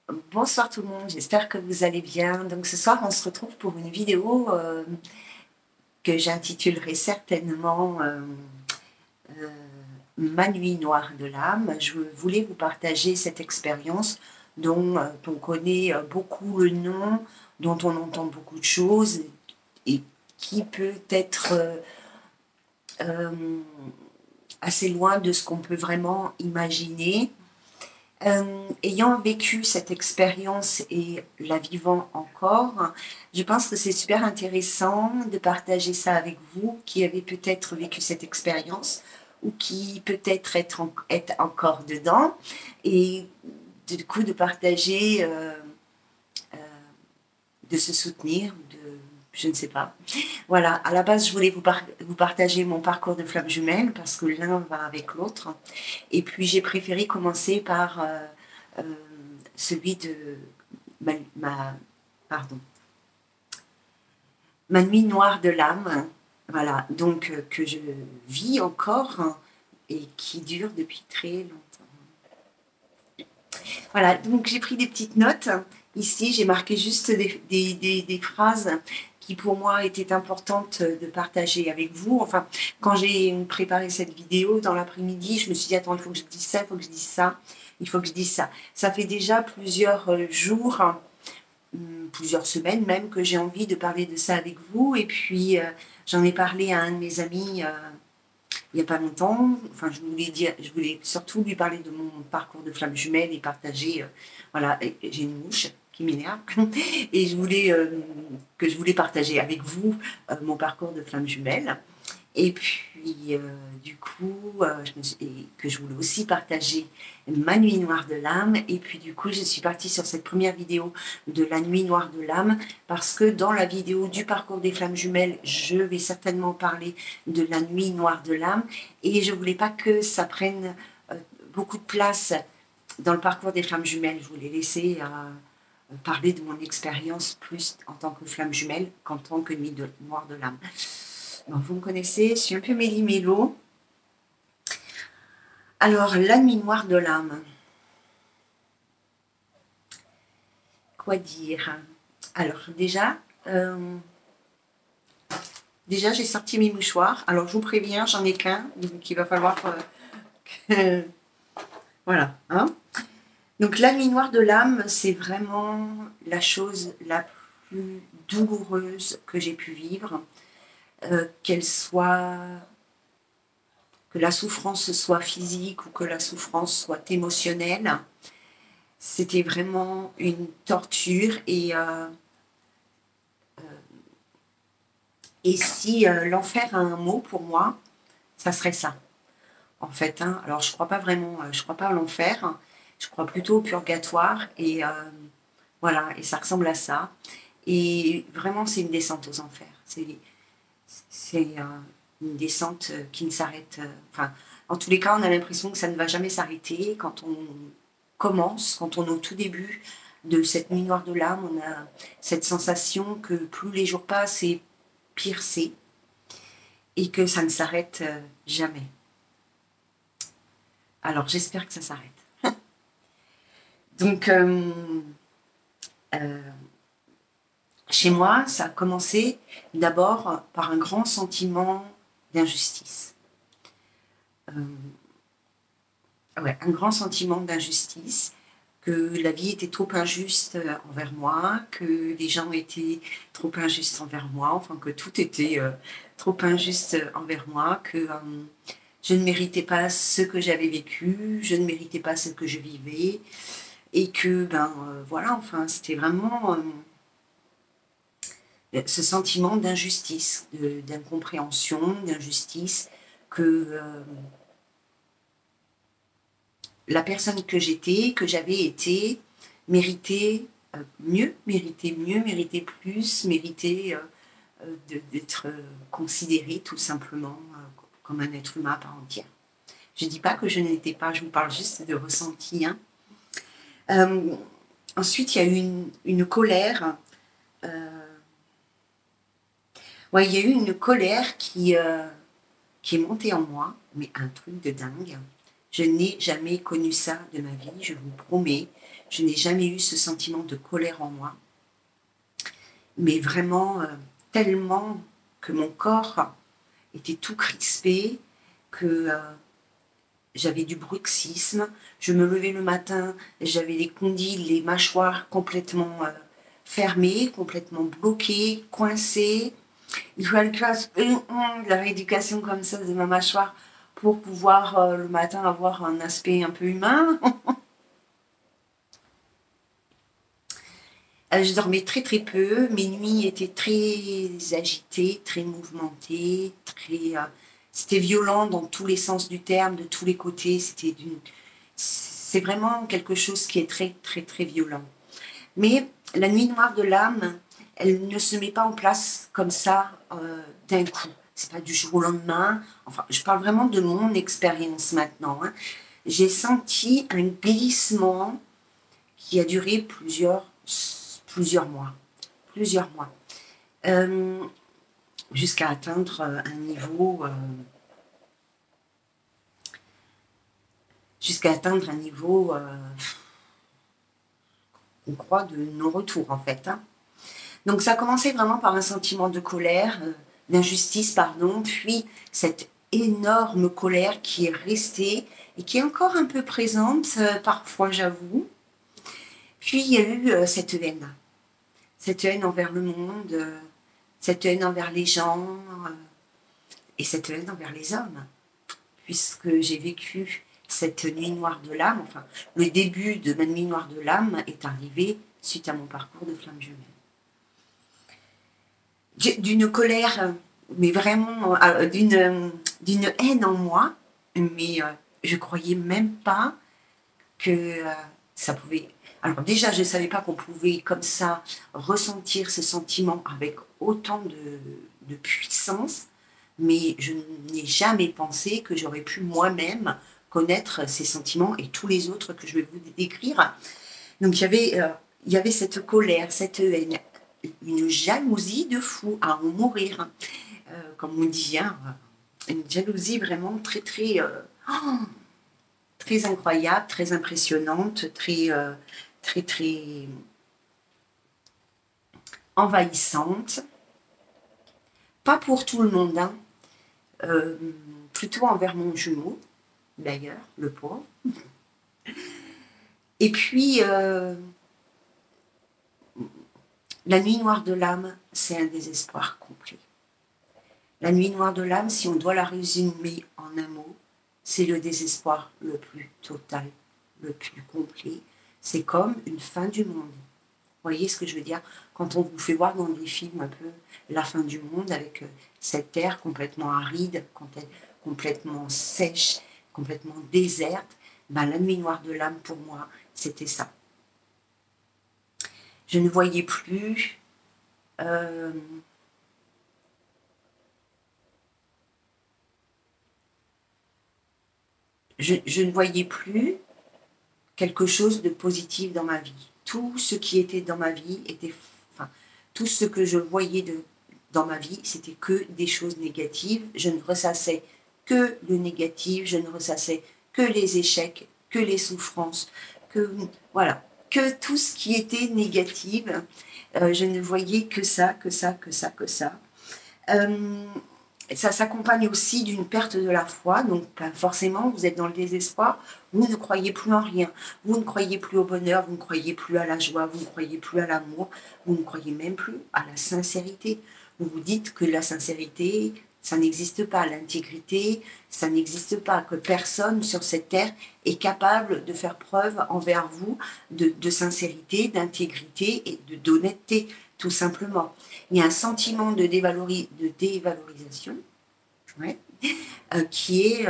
Bonsoir tout le monde, j'espère que vous allez bien. Donc ce soir, on se retrouve pour une vidéo que j'intitulerai certainement euh, Ma nuit noire de l'âme. Je voulais vous partager cette expérience dont on connaît beaucoup le nom, dont on entend beaucoup de choses et qui peut être euh, assez loin de ce qu'on peut vraiment imaginer. Ayant vécu cette expérience et la vivant encore, je pense que c'est super intéressant de partager ça avec vous qui avez peut-être vécu cette expérience ou qui peut-être est encore dedans et du coup de partager, de se soutenir, je ne sais pas. Voilà, à la base, je voulais vous partager mon parcours de flamme jumelle parce que l'un va avec l'autre. Et puis, j'ai préféré commencer par euh, celui de ma, pardon, ma nuit noire de l'âme. Voilà, donc que je vis encore et qui dure depuis très longtemps. Voilà, donc j'ai pris des petites notes. Ici, j'ai marqué juste des phrases qui pour moi étaient importantes de partager avec vous. Enfin, quand j'ai préparé cette vidéo dans l'après-midi, je me suis dit, attends, il faut que je dise ça, il faut que je dise ça, il faut que je dise ça. Ça fait déjà plusieurs jours, plusieurs semaines même, que j'ai envie de parler de ça avec vous. Et puis, j'en ai parlé à un de mes amis il n'y a pas longtemps. Enfin, je voulais surtout lui parler de mon parcours de flamme jumelle et partager. Voilà, j'ai une mouche qui m'énerve et je voulais partager avec vous mon parcours de flamme jumelle. Et puis, du coup, que je voulais aussi partager ma nuit noire de l'âme. Et puis, du coup, je suis partie sur cette première vidéo de la nuit noire de l'âme parce que dans la vidéo du parcours des flammes jumelles, je vais certainement parler de la nuit noire de l'âme. Et je voulais pas que ça prenne beaucoup de place dans le parcours des flammes jumelles. Je voulais laisser parler de mon expérience plus en tant que flamme jumelle qu'en tant que nuit noire de l'âme. Bon, vous me connaissez, je suis un peu méli-mélo. Alors, la nuit noire de l'âme. Quoi dire? Alors, déjà j'ai sorti mes mouchoirs. Alors, je vous préviens, j'en ai qu'un, donc il va falloir que... Voilà. Hein, donc, la nuit noire de l'âme, c'est vraiment la chose la plus douloureuse que j'ai pu vivre. Qu'elle soit... Que la souffrance soit physique ou que la souffrance soit émotionnelle. C'était vraiment une torture et si l'enfer a un mot pour moi, ça serait ça, en fait. Hein. Alors, je crois pas vraiment, je crois pas à l'enfer, hein. Je crois plutôt au purgatoire et voilà, et ça ressemble à ça. Et vraiment, c'est une descente aux enfers. C'est une descente qui ne s'arrête. Enfin, en tous les cas, on a l'impression que ça ne va jamais s'arrêter. Quand on commence, quand on est au tout début de cette nuit noire de l'âme, on a cette sensation que plus les jours passent et pire c'est, et que ça ne s'arrête jamais. Alors j'espère que ça s'arrête. Donc euh, chez moi, ça a commencé d'abord par un grand sentiment d'injustice. Ouais, un grand sentiment d'injustice, que la vie était trop injuste envers moi, que les gens étaient trop injustes envers moi, enfin que tout était trop injuste envers moi, que je ne méritais pas ce que j'avais vécu, je ne méritais pas ce que je vivais, et que, voilà, enfin, c'était vraiment ce sentiment d'injustice, d'incompréhension, d'injustice, que la personne que j'étais, que j'avais été, méritait méritait mieux, méritait plus, méritait d'être considérée tout simplement comme un être humain à part entière. Je ne dis pas que je n'étais pas, je vous parle juste de ressenti. Hein. Euh, Ensuite, il y a eu une colère. Ouais, il y a eu une colère qui est montée en moi, mais un truc de dingue. Je n'ai jamais connu ça de ma vie, je vous promets. Je n'ai jamais eu ce sentiment de colère en moi. Mais vraiment, tellement que mon corps était tout crispé, que j'avais du bruxisme. Je me levais le matin, j'avais les condyles, les mâchoires complètement fermées, complètement bloquées, coincées. Il fallait que je fasse de la rééducation comme ça de ma mâchoire pour pouvoir le matin avoir un aspect un peu humain. Je dormais très très peu, mes nuits étaient très agitées, très mouvementées, c'était violent dans tous les sens du terme, de tous les côtés. C'est vraiment quelque chose qui est très très très violent. Mais la nuit noire de l'âme, elle ne se met pas en place comme ça d'un coup. C'est pas du jour au lendemain. Enfin, je parle vraiment de mon expérience maintenant. Hein. J'ai senti un glissement qui a duré plusieurs mois. Jusqu'à atteindre un niveau on croit de non-retour en fait. Hein. Donc ça a commencé vraiment par un sentiment de colère, d'injustice, pardon, puis cette énorme colère qui est restée et qui est encore un peu présente, parfois j'avoue. Puis il y a eu cette haine envers le monde, cette haine envers les gens et cette haine envers les hommes, puisque j'ai vécu cette nuit noire de l'âme, enfin le début de ma nuit noire de l'âme est arrivé suite à mon parcours de flamme jumelle. D'une colère, mais vraiment d'une haine en moi, mais je croyais même pas que ça pouvait. Alors déjà, je ne savais pas qu'on pouvait comme ça ressentir ce sentiment avec autant de puissance, mais je n'ai jamais pensé que j'aurais pu moi-même connaître ces sentiments et tous les autres que je vais vous décrire. Donc il y avait cette colère, cette haine, une jalousie de fou à en mourir, comme on dit, hein, une jalousie vraiment très très très incroyable, très impressionnante, très envahissante. Pas pour tout le monde, hein. Plutôt envers mon jumeau, d'ailleurs, le pauvre. Et puis, la nuit noire de l'âme, c'est un désespoir complet. La nuit noire de l'âme, si on doit la résumer en un mot, c'est le désespoir le plus total, le plus complet. C'est comme une fin du monde. Vous voyez ce que je veux dire? Quand on vous fait voir dans des films un peu la fin du monde avec cette terre complètement aride, complètement sèche, complètement déserte, ben, la nuit noire de l'âme pour moi, c'était ça. Je ne voyais plus je ne voyais plus quelque chose de positif dans ma vie. Tout ce qui était dans ma vie était, enfin, tout ce que je voyais dans ma vie, c'était que des choses négatives. Je ne ressassais que le négatif, je ne ressassais que les échecs, que les souffrances, voilà, que tout ce qui était négatif. Je ne voyais que ça. Ça s'accompagne aussi d'une perte de la foi, donc forcément vous êtes dans le désespoir, vous ne croyez plus en rien, vous ne croyez plus au bonheur, vous ne croyez plus à la joie, vous ne croyez plus à l'amour, vous ne croyez même plus à la sincérité. Vous vous dites que la sincérité, ça n'existe pas, l'intégrité, ça n'existe pas, que personne sur cette terre est capable de faire preuve envers vous de sincérité, d'intégrité et d'honnêteté, tout simplement. Il y a un sentiment de dévalorisation ouais, qui est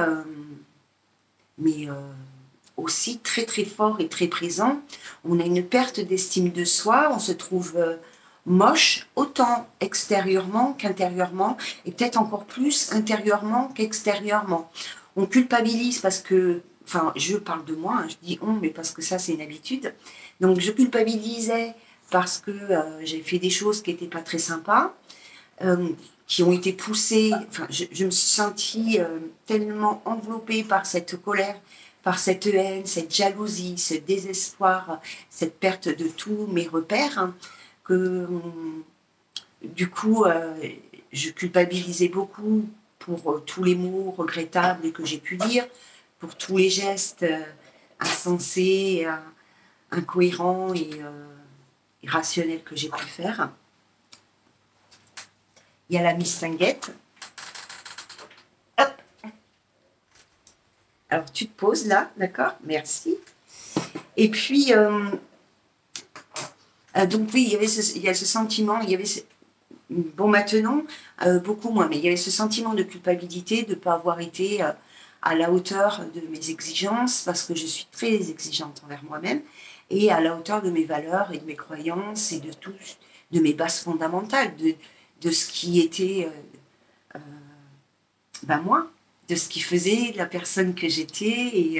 aussi très très fort et très présent. On a une perte d'estime de soi, on se trouve moche, autant extérieurement qu'intérieurement, et peut-être encore plus intérieurement qu'extérieurement. On culpabilise parce que, enfin je parle de moi, hein, je dis on, mais parce que ça c'est une habitude, donc je culpabilisais parce que j'ai fait des choses qui n'étaient pas très sympas, qui ont été poussées, enfin je me suis sentie tellement enveloppée par cette colère par cette haine, cette jalousie, ce désespoir, cette perte de tous mes repères, hein, que du coup, je culpabilisais beaucoup pour tous les mots regrettables que j'ai pu dire, pour tous les gestes insensés, incohérents et irrationnels que j'ai pu faire. Il y a la mistinguette. Hop. Alors, tu te poses là, d'accord? Merci. Et puis, donc oui, il y a ce sentiment, il y avait bon, maintenant, beaucoup moins, mais il y avait ce sentiment de culpabilité de ne pas avoir été à la hauteur de mes exigences, parce que je suis très exigeante envers moi-même, et à la hauteur de mes valeurs et de mes croyances et de tout, de mes bases fondamentales, de ce qui était moi, de ce qui faisait la personne que j'étais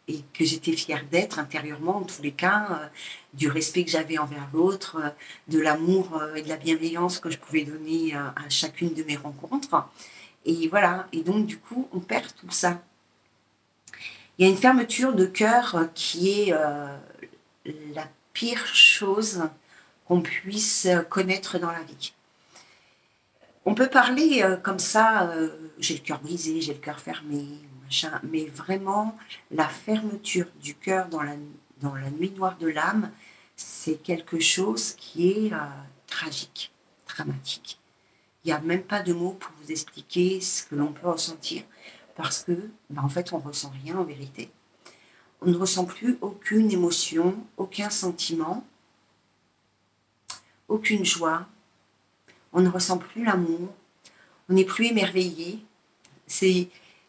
et que j'étais fière d'être intérieurement, en tous les cas, du respect que j'avais envers l'autre, de l'amour et de la bienveillance que je pouvais donner à chacune de mes rencontres. Et voilà, et donc du coup, on perd tout ça. Il y a une fermeture de cœur qui est la pire chose qu'on puisse connaître dans la vie. On peut parler comme ça, j'ai le cœur brisé, j'ai le cœur fermé, machin, mais vraiment, la fermeture du cœur dans la nuit noire de l'âme, c'est quelque chose qui est tragique, dramatique. Il n'y a même pas de mots pour vous expliquer ce que l'on peut ressentir, parce que, en fait, on ne ressent rien en vérité. On ne ressent plus aucune émotion, aucun sentiment, aucune joie. On ne ressent plus l'amour, on n'est plus émerveillé.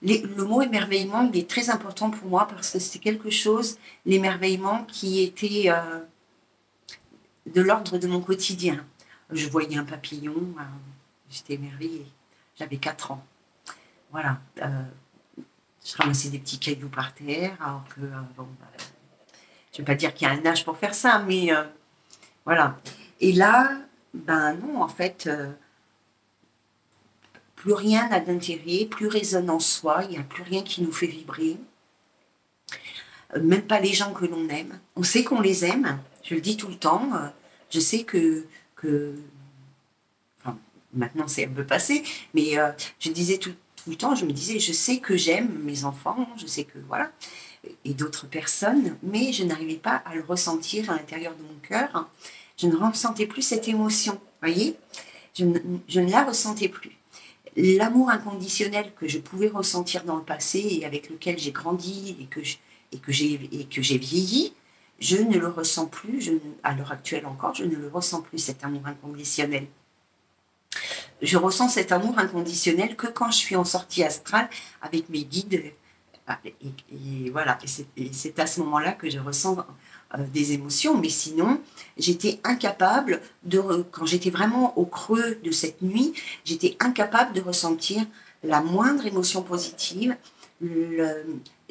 Le mot émerveillement, il est très important pour moi parce que c'est quelque chose, l'émerveillement, qui était de l'ordre de mon quotidien. Je voyais un papillon, j'étais émerveillée. J'avais 4 ans. Voilà. Je ramassais des petits cailloux par terre, alors que, je ne vais pas dire qu'il y a un âge pour faire ça, mais voilà. Et là, non, en fait, plus rien n'a d'intérêt, plus résonne en soi, il n'y a plus rien qui nous fait vibrer. Même pas les gens que l'on aime. On sait qu'on les aime, je le dis tout le temps. Je sais que enfin, maintenant c'est un peu passé, mais je disais tout le temps, je me disais, je sais que j'aime mes enfants, je sais que voilà, et d'autres personnes, mais je n'arrivais pas à le ressentir à l'intérieur de mon cœur. Je ne ressentais plus cette émotion, voyez, je ne la ressentais plus. L'amour inconditionnel que je pouvais ressentir dans le passé et avec lequel j'ai grandi et que j'ai vieilli, je ne le ressens plus, à l'heure actuelle encore, je ne le ressens plus, cet amour inconditionnel. Je ressens cet amour inconditionnel que quand je suis en sortie astrale avec mes guides. Et voilà, et c'est à ce moment-là que je ressens des émotions, mais sinon, j'étais incapable quand j'étais vraiment au creux de cette nuit, j'étais incapable de ressentir la moindre émotion positive. Je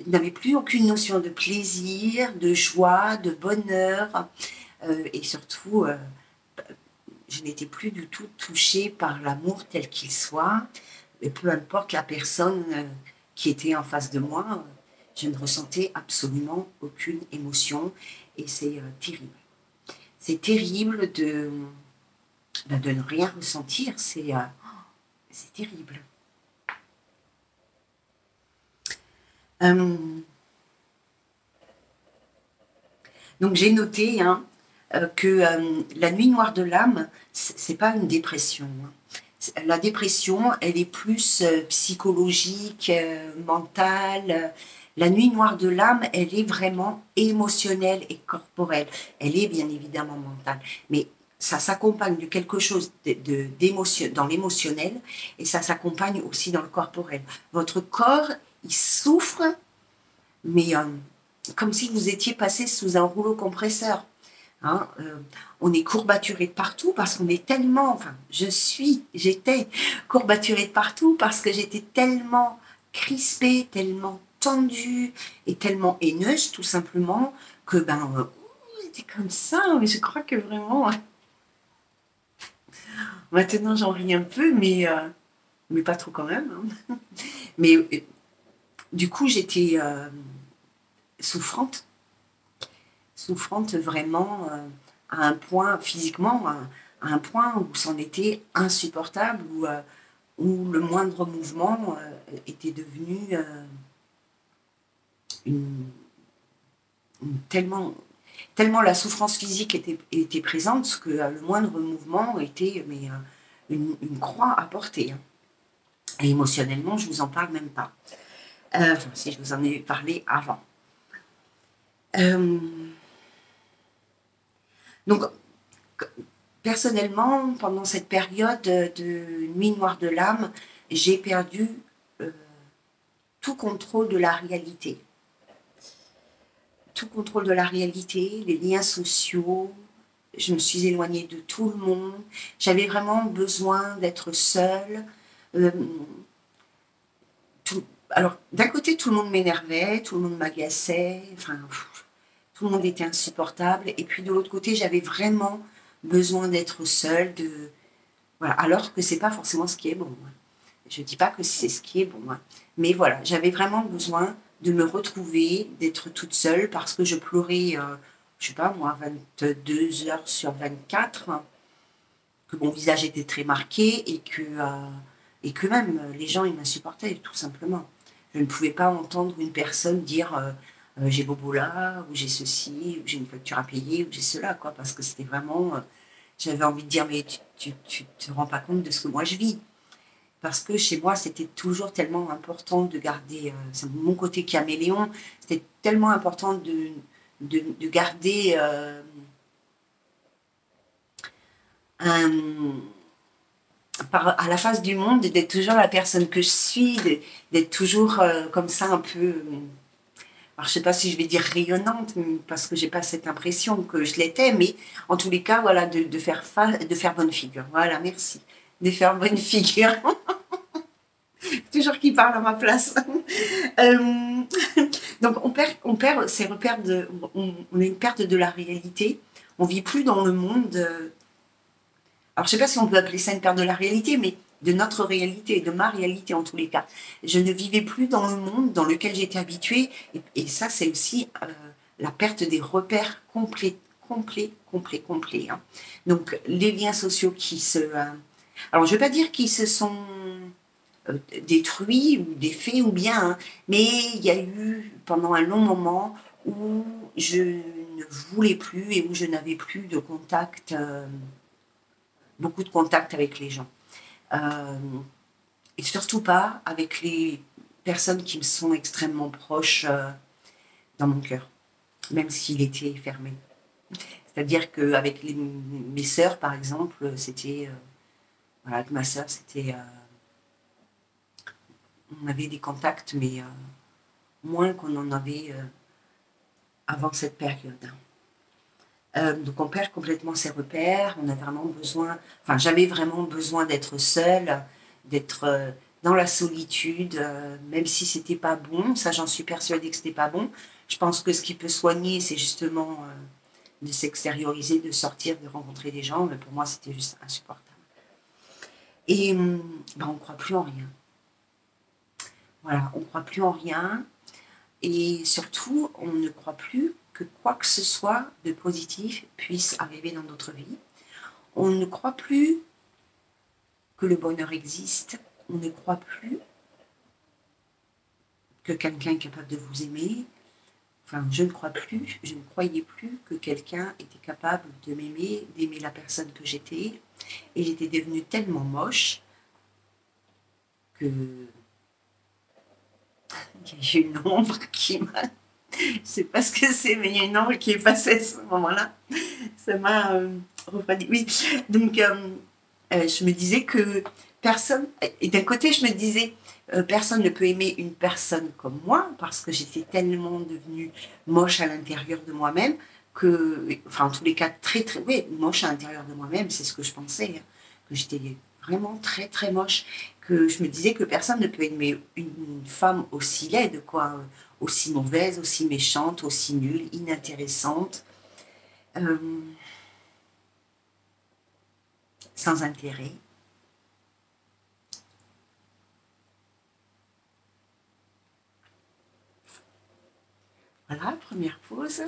n'avais plus aucune notion de plaisir, de joie, de bonheur, et surtout, je n'étais plus du tout touchée par l'amour tel qu'il soit, et peu importe la personne qui était en face de moi, je ne ressentais absolument aucune émotion, et c'est terrible. C'est terrible de ne rien ressentir, c'est terrible. Donc j'ai noté que la nuit noire de l'âme, c'est pas une dépression. La dépression, elle est plus psychologique, mentale. La nuit noire de l'âme, elle est vraiment émotionnelle et corporelle. Elle est bien évidemment mentale, mais ça s'accompagne de quelque chose d'émotion dans l'émotionnel et ça s'accompagne aussi dans le corporel. Votre corps, il souffre, mais comme si vous étiez passé sous un rouleau compresseur. Hein, on est courbaturé de partout parce qu'on est tellement, enfin j'étais courbaturée de partout parce que j'étais tellement crispée, tellement tendue et tellement haineuse tout simplement que j'étais comme ça, mais je crois que vraiment, maintenant j'en ris un peu, mais pas trop quand même. Hein. Mais du coup j'étais souffrante, souffrante vraiment à un point, physiquement, à un point où c'en était insupportable, où le moindre mouvement était devenu tellement, tellement la souffrance physique était présente que le moindre mouvement était une croix à porter. Hein. Et émotionnellement, je ne vous en parle même pas. Enfin, si je vous en ai parlé avant. Donc, personnellement, pendant cette période de nuit noire de l'âme, j'ai perdu tout contrôle de la réalité. Tout contrôle de la réalité, les liens sociaux. Je me suis éloignée de tout le monde. J'avais vraiment besoin d'être seule. Alors, d'un côté, tout le monde m'énervait, tout le monde m'agaçait. Enfin, tout le monde était insupportable. Et puis, de l'autre côté, j'avais vraiment besoin d'être seule. Voilà. Alors que c'est pas forcément ce qui est bon. Hein. Je ne dis pas que c'est ce qui est bon. Hein. Mais voilà, j'avais vraiment besoin de me retrouver, d'être toute seule parce que je pleurais, je sais pas moi, 22 heures sur 24, hein, que mon visage était très marqué et que même les gens ils m'insupportaient tout simplement. Je ne pouvais pas entendre une personne dire j'ai bobo là, ou j'ai ceci, ou j'ai une facture à payer, ou j'ai cela, quoi, parce que c'était vraiment, j'avais envie de dire mais tu te rends pas compte de ce que moi je vis. Parce que chez moi, c'était toujours tellement important de garder, c'est mon côté caméléon, c'était tellement important de garder à la face du monde, d'être toujours la personne que je suis, d'être toujours comme ça un peu, alors je sais pas si je vais dire rayonnante, parce que j'ai pas cette impression que je l'étais, mais en tous les cas, voilà, de faire bonne figure. Voilà, merci. De faire bonne figure. Toujours qui parle à ma place. Euh, donc on perd ces repères on a une perte de la réalité. On vit plus dans le monde. Alors je sais pas si on peut appeler ça une perte de la réalité, mais de notre réalité, de ma réalité en tous les cas. Je ne vivais plus dans le monde dans lequel j'étais habituée, et ça c'est aussi la perte des repères complets, complets. Hein. Donc les liens sociaux alors je ne vais pas dire qu'ils se sont détruits ou défaits ou bien, hein, mais il y a eu pendant un long moment où je ne voulais plus et où je n'avais plus de contact, beaucoup de contact avec les gens. Et surtout pas avec les personnes qui me sont extrêmement proches dans mon cœur, même s'il était fermé. C'est-à-dire qu'avec mes sœurs, par exemple, c'était... voilà, avec ma sœur, c'était... on avait des contacts, mais moins qu'on en avait avant cette période. Donc on perd complètement ses repères, on a vraiment besoin, enfin j'avais vraiment besoin d'être seule, d'être dans la solitude, même si c'était pas bon, ça j'en suis persuadée que c'était pas bon. Je pense que ce qui peut soigner, c'est justement de s'extérioriser, de sortir, de rencontrer des gens, mais pour moi c'était juste insupportable. Et ben, on ne croit plus en rien. Voilà, on ne croit plus en rien, et surtout on ne croit plus que quoi que ce soit de positif puisse arriver dans notre vie. On ne croit plus que le bonheur existe. On ne croit plus que quelqu'un est capable de vous aimer. Enfin, je ne croyais plus que quelqu'un était capable de m'aimer, d'aimer la personne que j'étais. Et j'étais devenue tellement moche que il y a une ombre qui m'a... Je ne sais pas ce que c'est, mais il y a une ombre qui est passée à ce moment-là. Ça m'a refroidi. Oui, donc je me disais que personne... Et d'un côté, je me disais, personne ne peut aimer une personne comme moi, parce que j'étais tellement devenue moche à l'intérieur de moi-même, que, enfin en tous les cas, oui, moche à l'intérieur de moi-même, c'est ce que je pensais, hein, que j'étais vraiment très très moche, que je me disais que personne ne peut aimer une femme aussi laide, quoi, aussi mauvaise, aussi méchante, aussi nulle, inintéressante, sans intérêt. Voilà, première pause.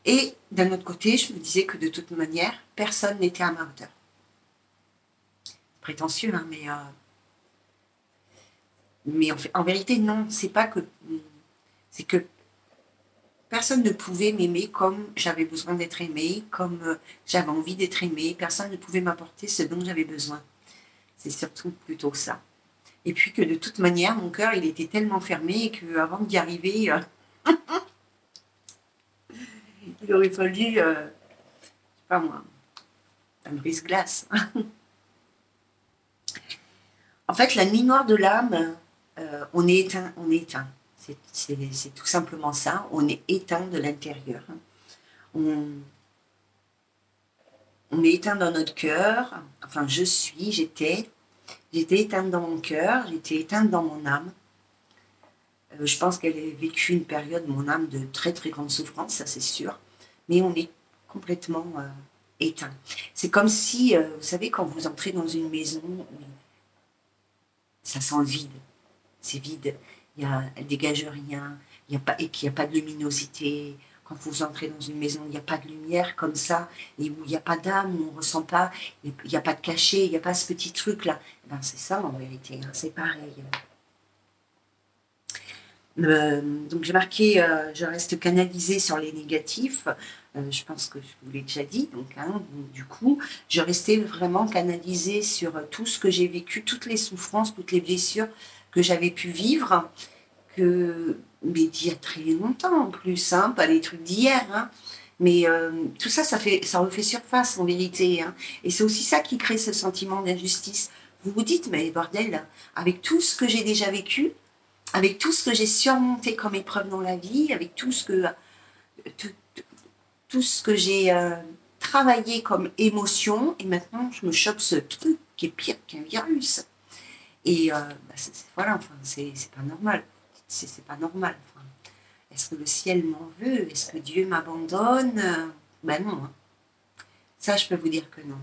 Et d'un autre côté, je me disais que de toute manière, personne n'était à ma hauteur. Prétentieux, hein, mais en vérité, non, c'est pas que... C'est que personne ne pouvait m'aimer comme j'avais besoin d'être aimée, comme j'avais envie d'être aimée. Personne ne pouvait m'apporter ce dont j'avais besoin. C'est surtout plutôt ça. Et puis que de toute manière, mon cœur, il était tellement fermé qu'avant d'y arriver, il aurait fallu, je sais pas moi, un brise-glace. En fait, la nuit noire de l'âme, on est éteint, on est éteint. C'est tout simplement ça, on est éteint de l'intérieur. On, on est éteint dans notre cœur, enfin j'étais éteinte dans mon cœur, j'étais éteinte dans mon âme. Je pense qu'elle a vécu une période, mon âme, de très très grande souffrance, ça c'est sûr, mais on est complètement éteint. C'est comme si, vous savez, quand vous entrez dans une maison, ça sent le vide, c'est vide, elle dégage rien, et qu'il n'y a pas de luminosité. Quand vous entrez dans une maison, il n'y a pas de lumière comme ça, et où il n'y a pas d'âme, où on ne ressent pas, il n'y a pas de cachet, il n'y a pas ce petit truc-là. Ben, c'est ça en vérité, hein, c'est pareil. Donc j'ai marqué, je reste canalisée sur les négatifs. Je pense que je vous l'ai déjà dit. Donc, du coup, je restais vraiment canalisée sur tout ce que j'ai vécu, toutes les souffrances, toutes les blessures que j'avais pu vivre, mais d'il y a très longtemps en plus, hein, pas les trucs d'hier. Hein. Mais tout ça, ça refait surface en vérité. Hein. Et c'est aussi ça qui crée ce sentiment d'injustice. Vous vous dites, mais bordel, avec tout ce que j'ai déjà vécu, avec tout ce que j'ai surmonté comme épreuve dans la vie, avec tout ce que j'ai travaillé comme émotion, et maintenant je me chope ce truc qui est pire qu'un virus. Et voilà, enfin, c'est pas normal. C'est pas normal. Enfin, est-ce que le ciel m'en veut? Est-ce que Dieu m'abandonne? Ben non. Hein. Ça, je peux vous dire que non.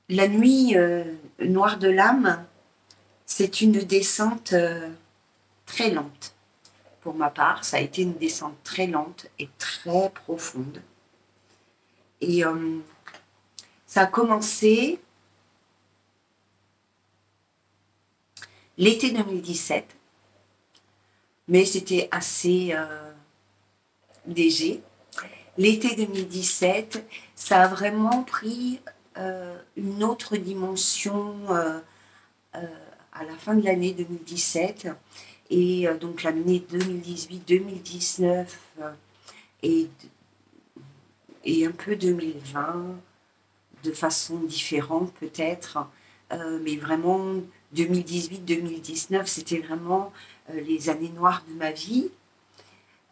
La nuit noire de l'âme, c'est une descente très lente. Pour ma part, ça a été une descente très lente et très profonde. Et ça a commencé l'été 2017, mais c'était assez léger. L'été 2017, ça a vraiment pris une autre dimension à la fin de l'année 2017 et donc l'année 2018-2019 et un peu 2020 de façon différente peut-être, mais vraiment 2018-2019 c'était vraiment les années noires de ma vie.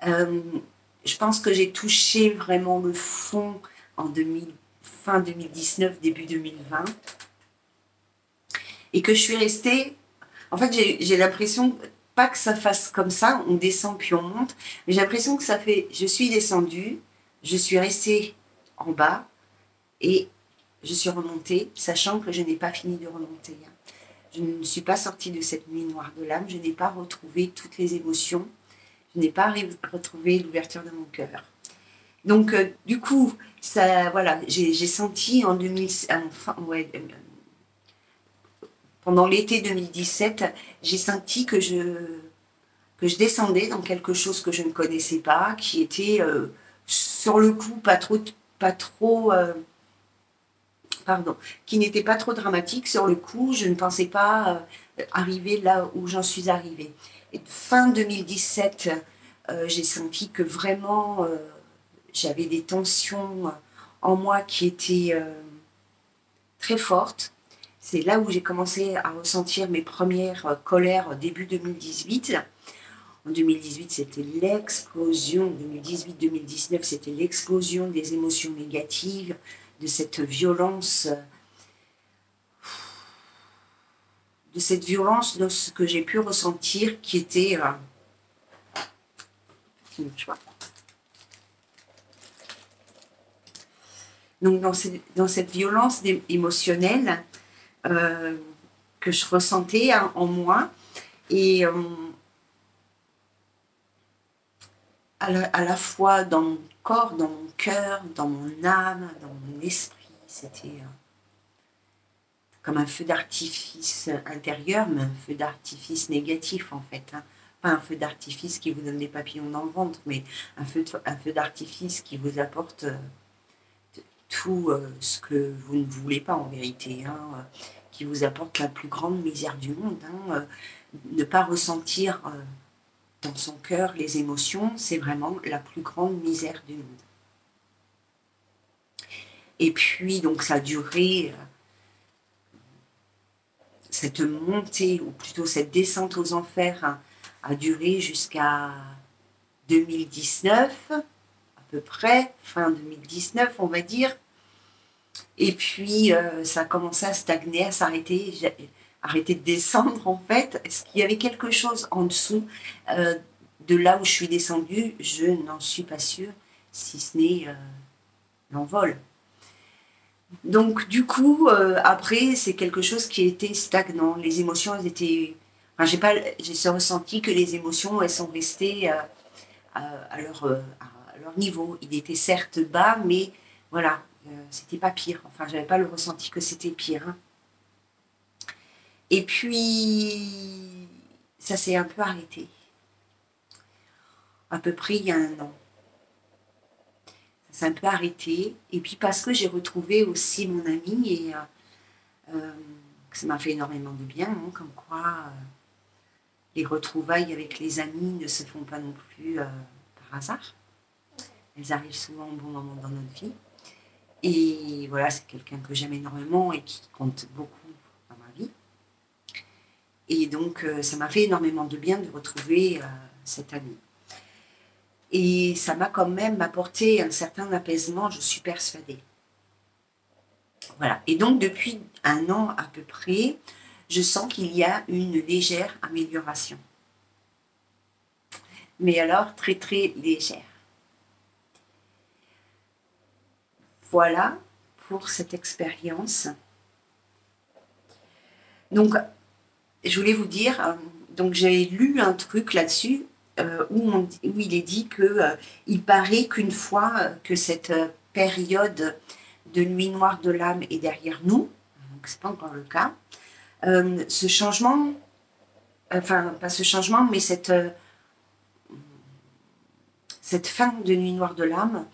Je pense que j'ai touché vraiment le fond en fin 2019, début 2020. Et que je suis restée... En fait, j'ai l'impression, pas que ça fasse comme ça, on descend puis on monte, mais j'ai l'impression que ça fait... Je suis descendue, je suis restée en bas et je suis remontée, sachant que je n'ai pas fini de remonter. Je ne suis pas sortie de cette nuit noire de l'âme, je n'ai pas retrouvé toutes les émotions, je n'ai pas retrouvé l'ouverture de mon cœur. Donc, du coup, ça, voilà, j'ai senti en 2000, pendant l'été 2017, j'ai senti que je descendais dans quelque chose que je ne connaissais pas, qui était sur le coup qui n'était pas trop dramatique. Sur le coup, je ne pensais pas arriver là où j'en suis arrivée. Et fin 2017, j'ai senti que vraiment j'avais des tensions en moi qui étaient très fortes. C'est là où j'ai commencé à ressentir mes premières colères début 2018. En 2018, c'était l'explosion. 2018-2019, c'était l'explosion des émotions négatives, de cette violence, de ce que j'ai pu ressentir qui était... Donc dans cette violence émotionnelle que je ressentais en moi, et à la fois dans mon corps, dans mon cœur, dans mon âme, dans mon esprit, c'était comme un feu d'artifice intérieur, mais un feu d'artifice négatif en fait. Hein. Pas un feu d'artifice qui vous donne des papillons dans le ventre, mais un feu d'artifice qui vous apporte tout ce que vous ne voulez pas en vérité, hein, qui vous apporte la plus grande misère du monde. Hein, ne pas ressentir dans son cœur les émotions, c'est vraiment la plus grande misère du monde. Et puis, donc, ça a duré, cette montée, ou plutôt cette descente aux enfers, hein, a duré jusqu'à 2019, à peu près, fin 2019, on va dire. Et puis, ça a commencé à stagner, à s'arrêter, arrêter de descendre, en fait. Est-ce qu'il y avait quelque chose en dessous de là où je suis descendue? Je n'en suis pas sûre, si ce n'est l'envol. Donc, du coup, après, c'est quelque chose qui était stagnant. Les émotions, elles étaient... Enfin, j'ai ce ressenti que les émotions, elles sont restées à leur niveau. Il était certes bas, mais voilà, c'était pas pire. Enfin, j'avais pas le ressenti que c'était pire. Hein. Et puis, ça s'est un peu arrêté. À peu près il y a un an. Ça s'est un peu arrêté. Et puis parce que j'ai retrouvé aussi mon ami et ça m'a fait énormément de bien, hein, comme quoi les retrouvailles avec les amis ne se font pas non plus par hasard. Elles arrivent souvent au bon moment dans notre vie. Et voilà, c'est quelqu'un que j'aime énormément et qui compte beaucoup dans ma vie. Et donc, ça m'a fait énormément de bien de retrouver cet ami. Et ça m'a quand même apporté un certain apaisement, je suis persuadée. Voilà. Et donc, depuis un an à peu près, je sens qu'il y a une légère amélioration. Mais alors, très très légère. Voilà pour cette expérience. Donc, je voulais vous dire, donc j'ai lu un truc là-dessus où il est dit qu'il paraît qu'une fois que cette période de nuit noire de l'âme est derrière nous, donc c'est pas encore le cas, ce changement, enfin pas ce changement, mais cette fin de nuit noire de l'âme,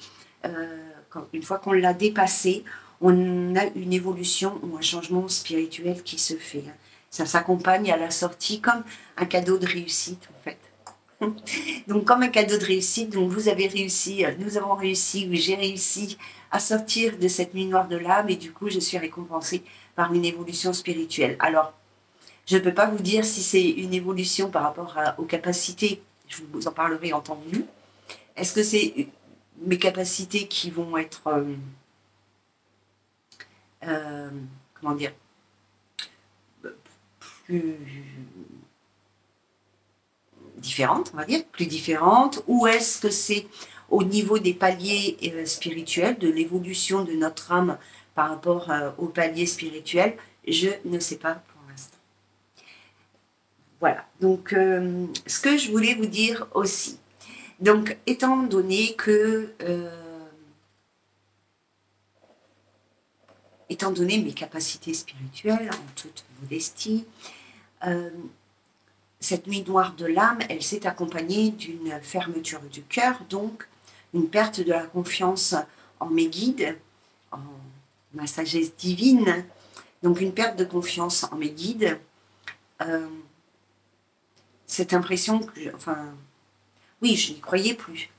une fois qu'on l'a dépassée, on a une évolution ou un changement spirituel qui se fait. Ça s'accompagne à la sortie comme un cadeau de réussite en fait. Donc comme un cadeau de réussite, donc vous avez réussi, nous avons réussi, ou j'ai réussi à sortir de cette nuit noire de l'âme et du coup je suis récompensée par une évolution spirituelle. Alors, je ne peux pas vous dire si c'est une évolution par rapport aux capacités, je vous en parlerai en temps venu. Est-ce que c'est mes capacités qui vont être, comment dire, plus différentes, on va dire, plus différentes, ou est-ce que c'est au niveau des paliers spirituels, de l'évolution de notre âme par rapport aux paliers spirituels? Je ne sais pas pour l'instant. Voilà, donc ce que je voulais vous dire aussi, donc étant donné que étant donné mes capacités spirituelles, en toute modestie, cette nuit noire de l'âme, elle s'est accompagnée d'une fermeture du cœur, donc une perte de la confiance en mes guides, en ma sagesse divine, donc une perte de confiance en mes guides, cette impression que, enfin, oui, je n'y croyais plus.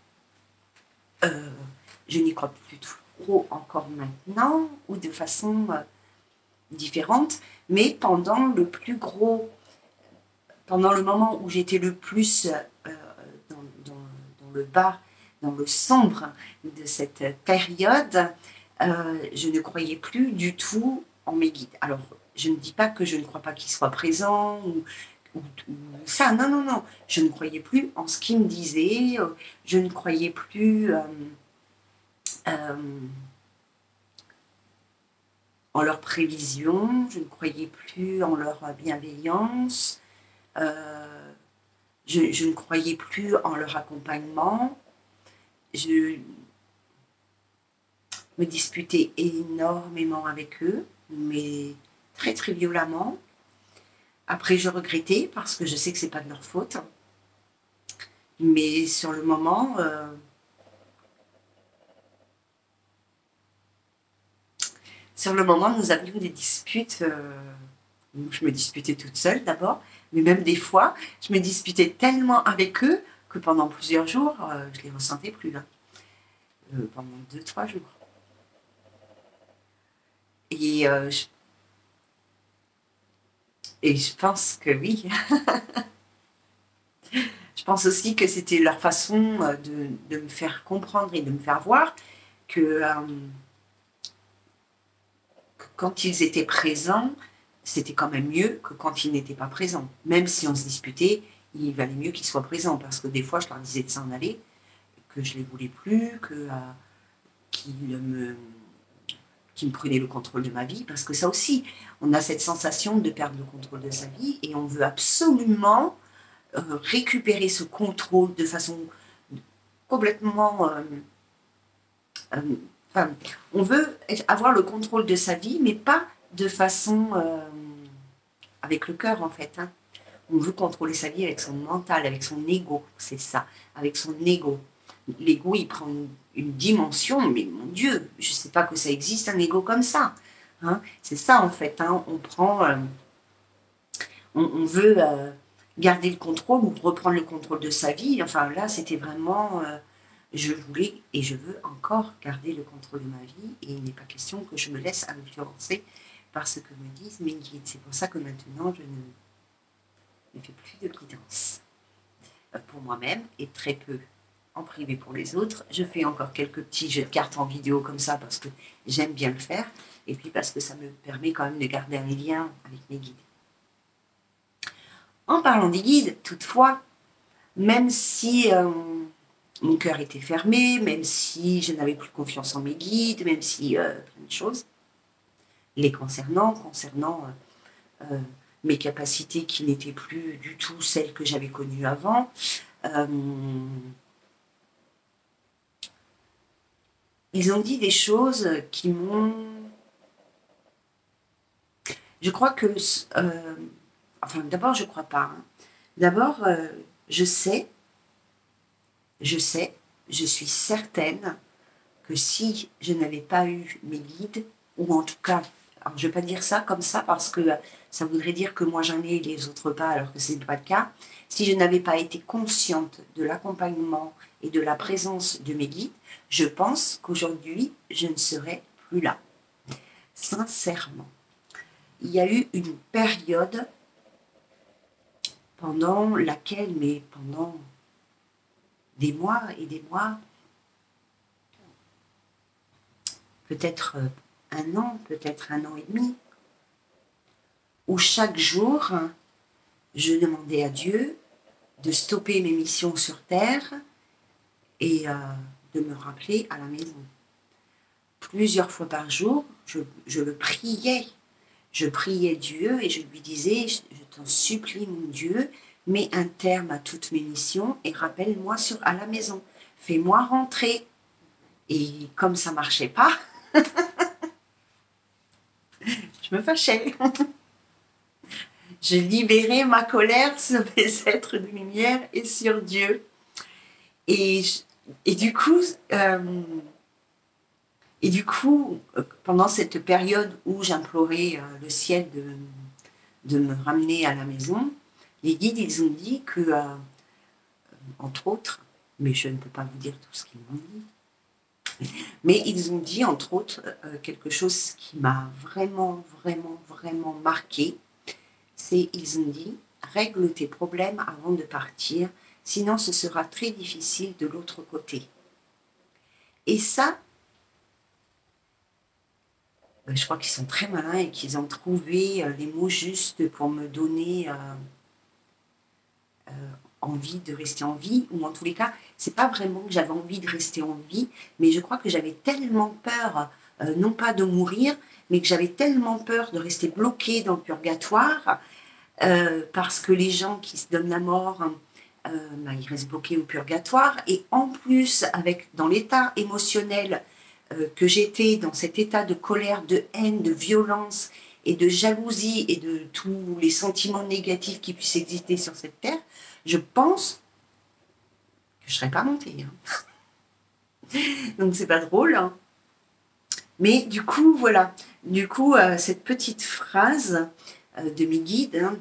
Je n'y crois plus trop encore maintenant, ou de façon différente, mais pendant le plus gros, pendant le moment où j'étais le plus dans le bas, dans le sombre de cette période, je ne croyais plus du tout en mes guides. Alors, je ne dis pas que je ne crois pas qu'ils soient présents ou ça, non, non, non. Je ne croyais plus en ce qu'ils me disaient, je ne croyais plus en leur prévision, je ne croyais plus en leur bienveillance, je ne croyais plus en leur accompagnement. Je me disputais énormément avec eux, mais très très violemment. Après, je regrettais parce que je sais que c'est pas de leur faute. Mais sur le moment, nous avions des disputes. Je me disputais toute seule d'abord, mais même des fois, je me disputais tellement avec eux que pendant plusieurs jours, je ne les ressentais plus là. Pendant 2-3 jours. Et, je pense que oui. Je pense aussi que c'était leur façon de me faire comprendre et de me faire voir que quand ils étaient présents, c'était quand même mieux que quand ils n'étaient pas présents. Même si on se disputait, il valait mieux qu'ils soient présents, parce que des fois, je leur disais de s'en aller, que je ne les voulais plus, qu'ils me prenaient le contrôle de ma vie, parce que ça aussi, on a cette sensation de perdre le contrôle de sa vie, et on veut absolument récupérer ce contrôle de façon complètement... enfin, on veut avoir le contrôle de sa vie, mais pas de façon avec le cœur en fait. Hein. On veut contrôler sa vie avec son mental, avec son ego, c'est ça, avec son ego. L'ego, il prend une dimension, mais mon Dieu, je ne sais pas que ça existe un ego comme ça. Hein. C'est ça en fait, hein. On prend, on veut garder le contrôle ou reprendre le contrôle de sa vie. Enfin là, c'était vraiment... je voulais et je veux encore garder le contrôle de ma vie et il n'est pas question que je me laisse influencer par ce que me disent mes guides. C'est pour ça que maintenant, je ne fais plus de guidance pour moi-même et très peu en privé pour les autres. Je fais encore quelques petits jeux de cartes en vidéo comme ça parce que j'aime bien le faire et puis parce que ça me permet quand même de garder un lien avec mes guides. En parlant des guides, toutefois, même si mon cœur était fermé, même si je n'avais plus confiance en mes guides, même si plein de choses, les concernant mes capacités qui n'étaient plus du tout celles que j'avais connues avant, ils ont dit des choses qui m'ont... Je crois que... enfin, d'abord, je ne crois pas. Hein. D'abord, je sais, je suis certaine que si je n'avais pas eu mes guides, ou en tout cas, alors je ne vais pas dire ça comme ça parce que ça voudrait dire que moi j'en ai et les autres pas, alors que ce n'est pas le cas. Si je n'avais pas été consciente de l'accompagnement et de la présence de mes guides, je pense qu'aujourd'hui, je ne serais plus là. Sincèrement. Il y a eu une période pendant laquelle, mais pendant des mois et des mois, peut-être 1 an, peut-être 1 an et demi, où chaque jour, je demandais à Dieu de stopper mes missions sur Terre et de me rappeler à la maison. Plusieurs fois par jour, je le priais. Je priais Dieu et je lui disais, je t'en supplie mon Dieu, mets un terme à toutes mes missions et rappelle-moi à la maison. Fais-moi rentrer. Et comme ça ne marchait pas, je me fâchais. Je libérais ma colère sur les êtres de lumière et sur Dieu. Et du coup, pendant cette période où j'implorais le ciel de me ramener à la maison, les guides, ils ont dit que, entre autres, mais je ne peux pas vous dire tout ce qu'ils m'ont dit, mais ils ont dit, entre autres, quelque chose qui m'a vraiment, vraiment, vraiment marqué, c'est, ils ont dit, règle tes problèmes avant de partir, sinon ce sera très difficile de l'autre côté. Et ça, je crois qu'ils sont très malins et qu'ils ont trouvé les mots justes pour me donner envie de rester en vie, ou en tous les cas, c'est pas vraiment que j'avais envie de rester en vie, mais je crois que j'avais tellement peur non pas de mourir, mais que j'avais tellement peur de rester bloquée dans le purgatoire, parce que les gens qui se donnent la mort, ils restent bloqués au purgatoire, et en plus, dans l'état émotionnel que j'étais, dans cet état de colère, de haine, de violence et de jalousie et de tous les sentiments négatifs qui puissent exister sur cette terre, je pense que je ne serais pas montée. Donc c'est pas drôle, hein. Mais du coup, voilà. Du coup, cette petite phrase de mes guides, hein,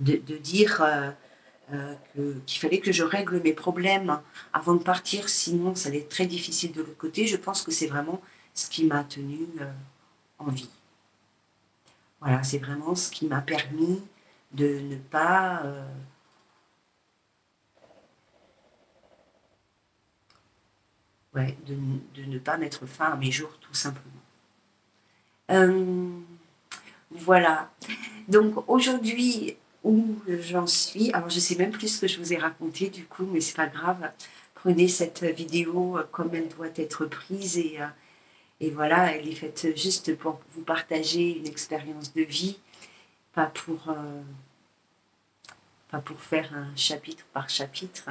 de dire qu'il fallait que je règle mes problèmes avant de partir, sinon ça allait être très difficile de l'autre côté, je pense que c'est vraiment ce qui m'a tenue en vie. Voilà, c'est vraiment ce qui m'a permis de ne pas... de ne pas mettre fin à mes jours, tout simplement. Voilà. Donc aujourd'hui, où j'en suis, alors je sais même plus ce que je vous ai raconté du coup, mais c'est pas grave. Prenez cette vidéo comme elle doit être prise et voilà, elle est faite juste pour vous partager une expérience de vie, pas pour faire un chapitre par chapitre.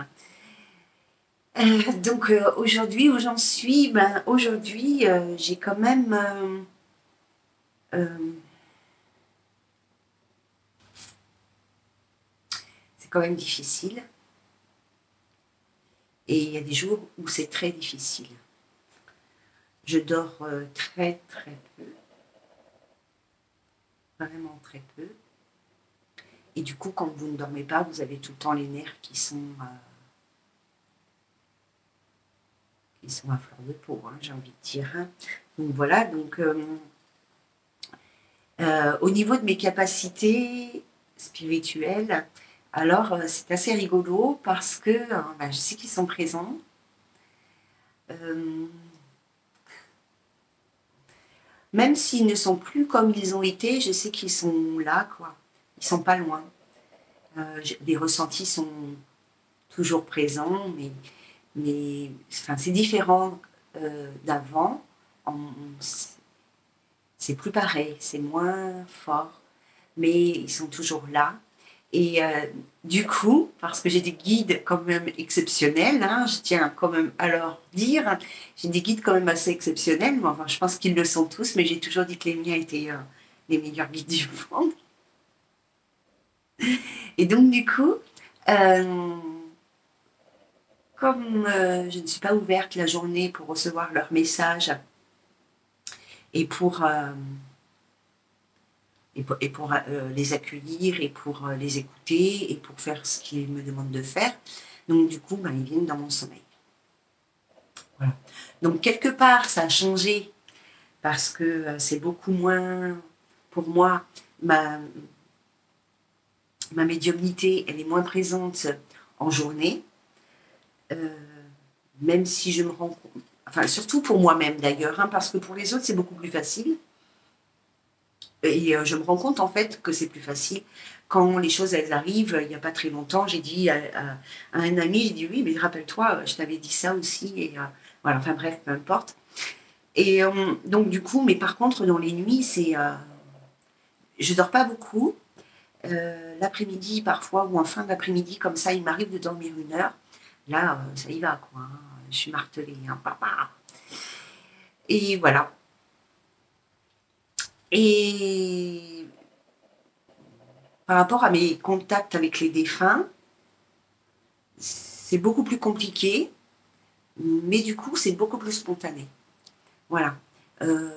Donc aujourd'hui, où j'en suis, aujourd'hui, j'ai quand même... c'est quand même difficile. Et il y a des jours où c'est très difficile. Je dors très très peu. Vraiment très peu. Et du coup, quand vous ne dormez pas, vous avez tout le temps les nerfs qui sont à fleur de peau, hein, j'ai envie de dire. Donc voilà, donc au niveau de mes capacités spirituelles, alors c'est assez rigolo parce que je sais qu'ils sont présents. Même s'ils ne sont plus comme ils ont été, je sais qu'ils sont là, quoi. Ils sont pas loin. Les ressentis sont toujours présents, mais enfin, c'est différent d'avant. C'est plus pareil, c'est moins fort, mais ils sont toujours là. Et du coup, parce que j'ai des guides quand même exceptionnels, hein, je tiens quand même à leur dire, j'ai des guides quand même assez exceptionnels, mais enfin, je pense qu'ils le sont tous, mais j'ai toujours dit que les miens étaient les meilleurs guides du monde. Et donc du coup, comme je ne suis pas ouverte la journée pour recevoir leurs messages et pour les accueillir et pour les écouter et pour faire ce qu'ils me demandent de faire. Donc du coup, ils viennent dans mon sommeil. Voilà. Donc quelque part, ça a changé parce que c'est beaucoup moins, pour moi, ma médiumnité, elle est moins présente en journée, même si je me rends compte, enfin surtout pour moi-même d'ailleurs, hein, parce que pour les autres, c'est beaucoup plus facile. Et je me rends compte en fait que c'est plus facile quand les choses elles arrivent. Il n'y a pas très longtemps, j'ai dit à un ami, j'ai dit oui, mais rappelle-toi, je t'avais dit ça aussi. Et voilà, enfin bref, peu importe. Et donc du coup, mais par contre dans les nuits, je dors pas beaucoup. L'après-midi parfois ou en fin d'après-midi comme ça, il m'arrive de dormir 1 heure. Là, ça y va quoi. Hein. Je suis martelée, hein, papa. Et voilà. Et par rapport à mes contacts avec les défunts, c'est beaucoup plus compliqué, mais du coup, c'est beaucoup plus spontané. Voilà. Je ne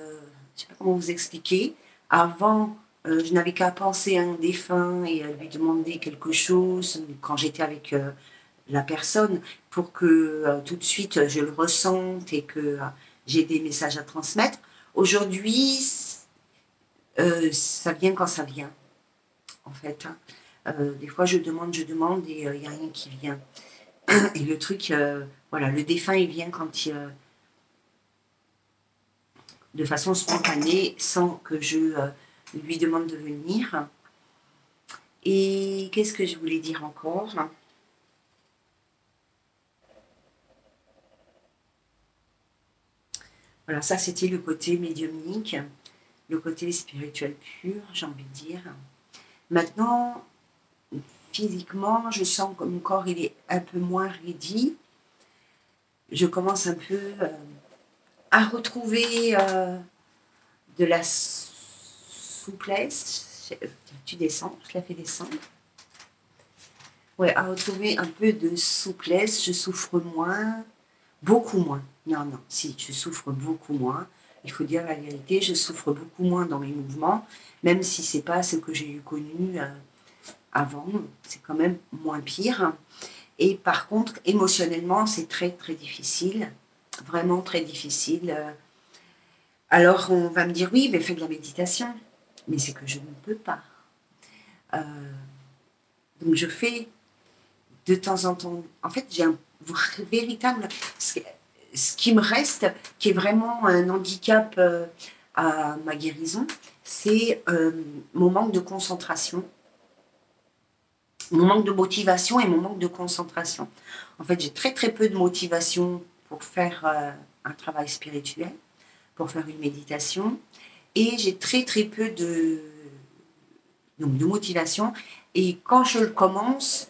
sais pas comment vous expliquer. Avant, je n'avais qu'à penser à un défunt et à lui demander quelque chose quand j'étais avec la personne pour que tout de suite je le ressente et que j'ai des messages à transmettre. Aujourd'hui, ça vient quand ça vient, en fait. Des fois, je demande et il n'y a rien qui vient. Et le truc, voilà, le défunt, il vient quand de façon spontanée, sans que je lui demande de venir. Et qu'est-ce que je voulais dire encore ? Voilà, ça c'était le côté médiumnique, le côté spirituel pur, j'ai envie de dire. Maintenant, physiquement, je sens que mon corps il est un peu moins ready. Je commence un peu à retrouver de la souplesse. Tu descends, je la fais descendre. Ouais, à retrouver un peu de souplesse. Je souffre moins, beaucoup moins. Non, non, si, je souffre beaucoup moins. Il faut dire la vérité, je souffre beaucoup moins dans mes mouvements, même si c'est pas ce que j'ai eu connu avant. C'est quand même moins pire. Et par contre, émotionnellement, c'est très très difficile, vraiment très difficile. Alors on va me dire oui, mais fais de la méditation. Mais c'est que je ne peux pas. Euh, donc je fais de temps en temps. En fait, j'ai un véritable. Ce qui me reste, qui est vraiment un handicap à ma guérison, c'est mon manque de concentration, mon manque de motivation et mon manque de concentration. En fait, j'ai très très peu de motivation pour faire un travail spirituel, pour faire une méditation, et j'ai très très peu de motivation. Et quand je le commence,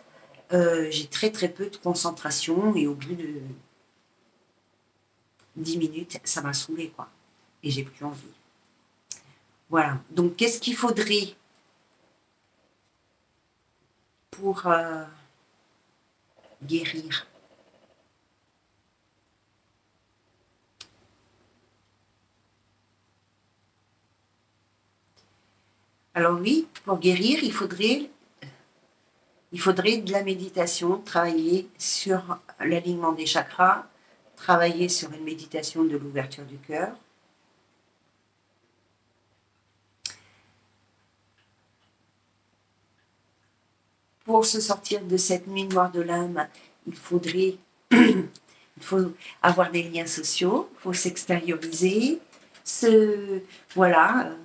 j'ai très très peu de concentration, et au bout de 10 minutes, ça m'a saoulé, quoi. Et j'ai plus envie. Voilà. Donc, qu'est-ce qu'il faudrait pour guérir? Alors oui, pour guérir, il faudrait de la méditation, travailler sur l'alignement des chakras, travailler sur une méditation de l'ouverture du cœur. Pour se sortir de cette nuit noire de l'âme, il faut avoir des liens sociaux, il faut s'extérioriser, voilà,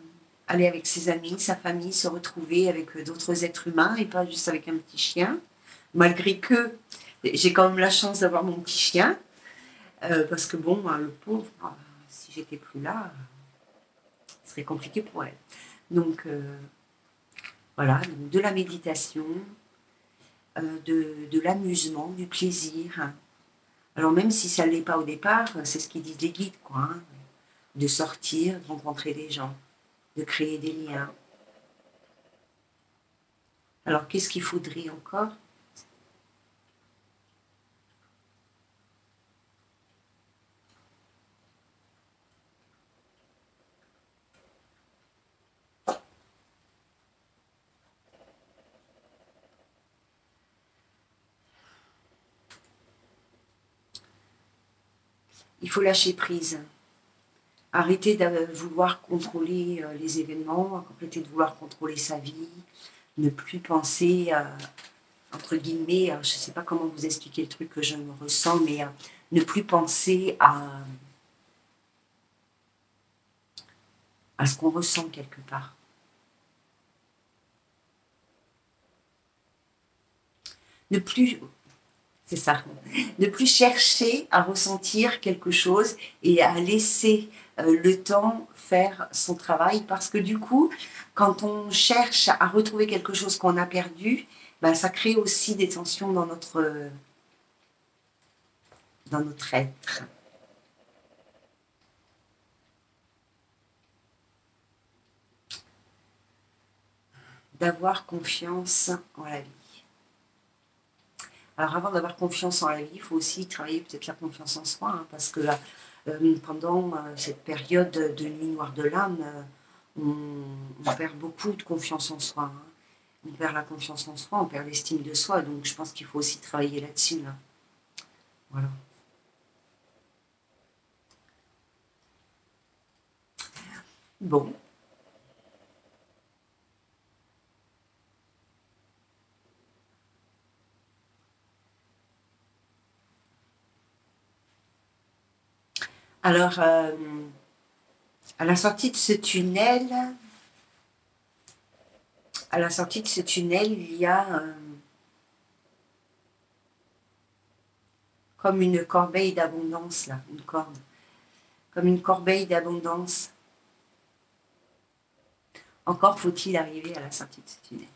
aller avec ses amis, sa famille, se retrouver avec d'autres êtres humains et pas juste avec un petit chien. Malgré que j'ai quand même la chance d'avoir mon petit chien, parce que bon, le pauvre, si j'étais plus là, ce serait compliqué pour elle. Donc voilà, donc de la méditation, de l'amusement, du plaisir. Alors même si ça ne l'est pas au départ, c'est ce qu'ils disent les guides, quoi. Hein, de sortir, de rencontrer des gens, de créer des liens. Alors qu'est-ce qu'il faudrait encore? Il faut lâcher prise. Arrêter de vouloir contrôler les événements, arrêter de vouloir contrôler sa vie, ne plus penser, entre guillemets, je ne sais pas comment vous expliquer le truc que je me ressens, mais ne plus penser à ce qu'on ressent quelque part. Ne plus, c'est ça, ne plus chercher à ressentir quelque chose et à laisser le temps faire son travail, parce que du coup, quand on cherche à retrouver quelque chose qu'on a perdu, ben, ça crée aussi des tensions dans notre être. D'avoir confiance en la vie. Alors avant d'avoir confiance en la vie, il faut aussi travailler peut-être la confiance en soi, hein, parce que là, pendant cette période de nuit noire de l'âme, on perd beaucoup de confiance en soi. Hein. On perd la confiance en soi, on perd l'estime de soi, donc je pense qu'il faut aussi travailler là-dessus. Là. Voilà. Bon. Alors, à la sortie de ce tunnel, il y a comme une corbeille d'abondance, là, une corde. comme une corbeille d'abondance. Encore faut-il arriver à la sortie de ce tunnel.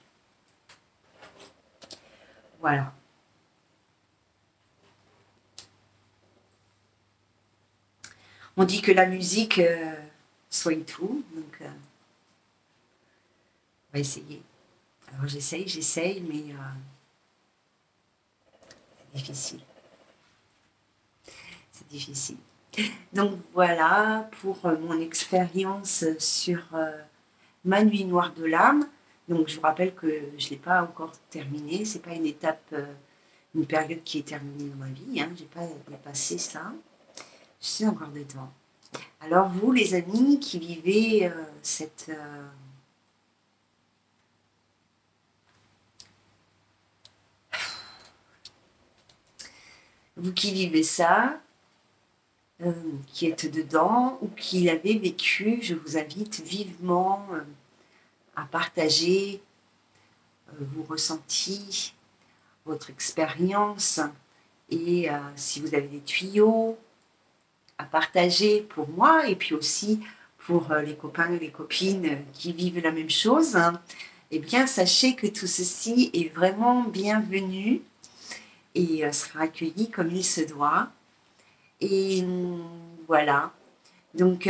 Voilà. On dit que la musique soigne tout, donc on va essayer. Alors j'essaye, mais c'est difficile. C'est difficile. Donc voilà pour mon expérience sur ma nuit noire de l'âme. Donc je vous rappelle que je ne l'ai pas encore terminée. C'est pas une étape, une période qui est terminée dans ma vie. Hein. J'ai pas dépassé ça. Je suis encore dedans. Alors vous, les amis qui vivez cette vous qui vivez ça, qui êtes dedans ou qui l'avez vécu, je vous invite vivement à partager vos ressentis, votre expérience et si vous avez des tuyaux à partager pour moi et puis aussi pour les copains et les copines qui vivent la même chose, hein, eh bien sachez que tout ceci est vraiment bienvenu et sera accueilli comme il se doit. Et voilà. Donc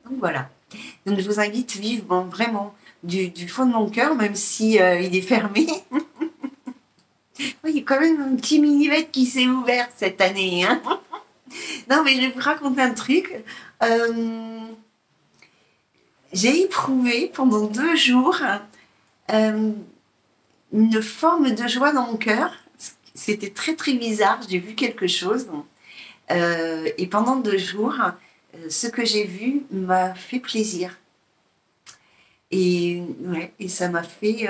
voilà. Donc je vous invite vivement, vraiment, du fond de mon cœur, même si il est fermé. Il y a quand même un petit mini-mètre qui s'est ouvert cette année. Hein. Non, mais je vais vous raconter un truc. J'ai éprouvé pendant 2 jours une forme de joie dans mon cœur. C'était très très bizarre. J'ai vu quelque chose. Et pendant 2 jours, ce que j'ai vu m'a fait plaisir. Et, ouais, et ça m'a fait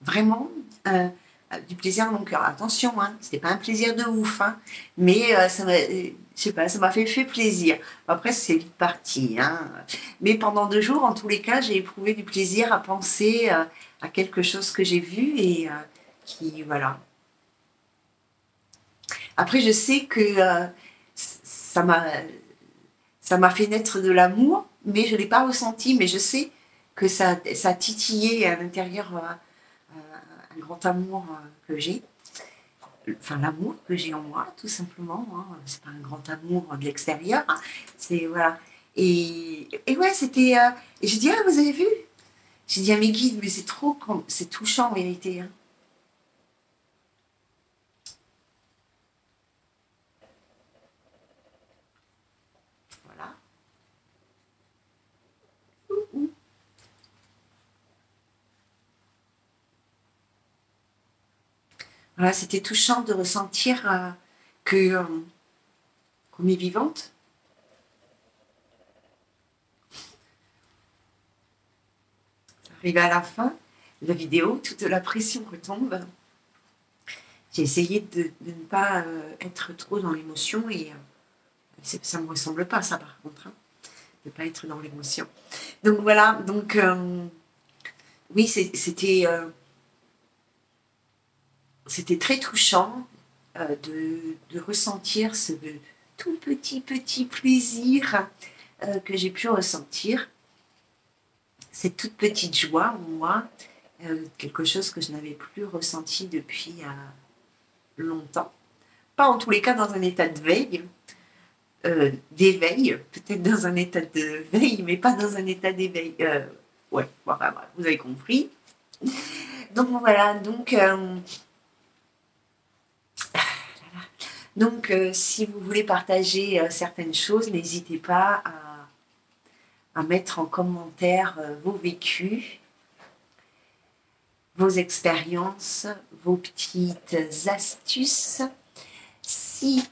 vraiment du plaisir dans mon cœur. Attention, hein, c'était pas un plaisir de ouf, hein, mais ça m'a, je sais pas, ça m'a fait plaisir. Après, c'est vite parti. Hein. Mais pendant 2 jours, en tous les cas, j'ai éprouvé du plaisir à penser à quelque chose que j'ai vu et qui, voilà. Après, je sais que ça m'a fait naître de l'amour, mais je ne l'ai pas ressenti, mais je sais que ça a titillé à l'intérieur un grand amour que j'ai. Enfin, l'amour que j'ai en moi, tout simplement. Hein. C'est pas un grand amour de l'extérieur. Hein. C'est, voilà. Et ouais, c'était... et j'ai dit, ah, vous avez vu? J'ai dit à mes guides, mais c'est touchant en vérité. Hein. Voilà. Voilà, c'était touchant de ressentir qu'on est vivante. Arrivé à la fin de la vidéo, toute la pression retombe. J'ai essayé de ne pas être trop dans l'émotion et ça ne me ressemble pas, ça, par contre, hein, de ne pas être dans l'émotion. Donc voilà, donc oui, c'était très touchant de ressentir ce tout petit plaisir que j'ai pu ressentir. Cette toute petite joie en moi, quelque chose que je n'avais plus ressenti depuis longtemps. Pas en tous les cas dans un état de veille, d'éveil, peut-être dans un état de veille, mais pas dans un état d'éveil. Ouais, enfin, vous avez compris. Donc voilà, donc si vous voulez partager certaines choses, n'hésitez pas à mettre en commentaire vos vécus, vos expériences, vos petites astuces. Si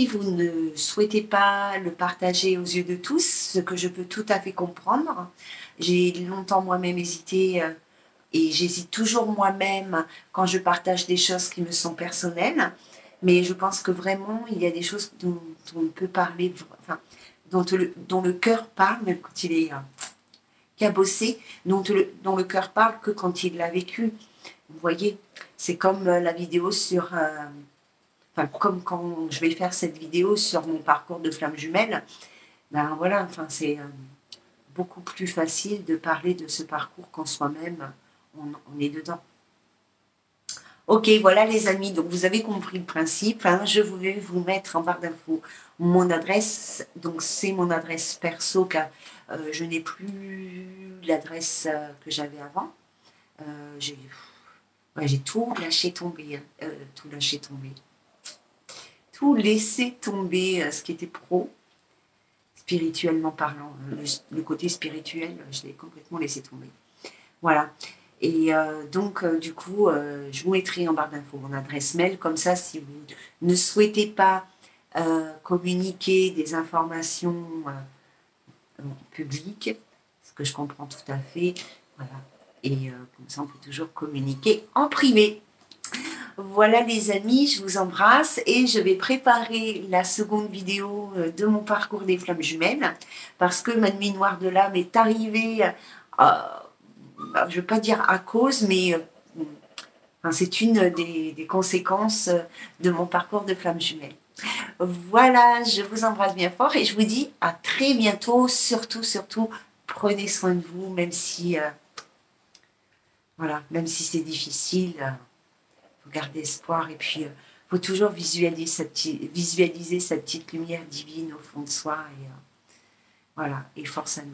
vous ne souhaitez pas le partager aux yeux de tous, ce que je peux tout à fait comprendre, j'ai longtemps moi-même hésité et j'hésite toujours moi-même quand je partage des choses qui me sont personnelles, mais je pense que vraiment il y a des choses dont on peut parler, enfin, dont le cœur parle, même quand il est cabossé, dont le cœur parle que quand il l'a vécu. Vous voyez, c'est comme la vidéo sur... enfin, comme quand je vais faire cette vidéo sur mon parcours de flamme jumelle, ben voilà, enfin, c'est beaucoup plus facile de parler de ce parcours quand soi-même, on est dedans. Ok, voilà les amis, donc vous avez compris le principe, hein. Je vais vous mettre en barre d'infos mon adresse, donc c'est mon adresse perso car je n'ai plus l'adresse que j'avais avant. J'ai tout lâché tomber, hein. Tout lâché tomber, tout laissé tomber, ce qui était pro, spirituellement parlant. Le côté spirituel, je l'ai complètement laissé tomber. Voilà. Et donc, du coup, je vous mettrai en barre d'infos mon adresse mail. Comme ça, si vous ne souhaitez pas communiquer des informations publiques, ce que je comprends tout à fait, voilà. Et comme ça, on peut toujours communiquer en privé. Voilà les amis, je vous embrasse et je vais préparer la seconde vidéo de mon parcours des flammes jumelles parce que ma nuit noire de l'âme est arrivée, je ne veux pas dire à cause, mais enfin, c'est une des conséquences de mon parcours de flammes jumelles. Voilà, je vous embrasse bien fort et je vous dis à très bientôt. Surtout, surtout, prenez soin de vous, même si, voilà, même si c'est difficile. Faut garder espoir et puis faut toujours visualiser cette petite lumière divine au fond de soi et voilà, et force à nous.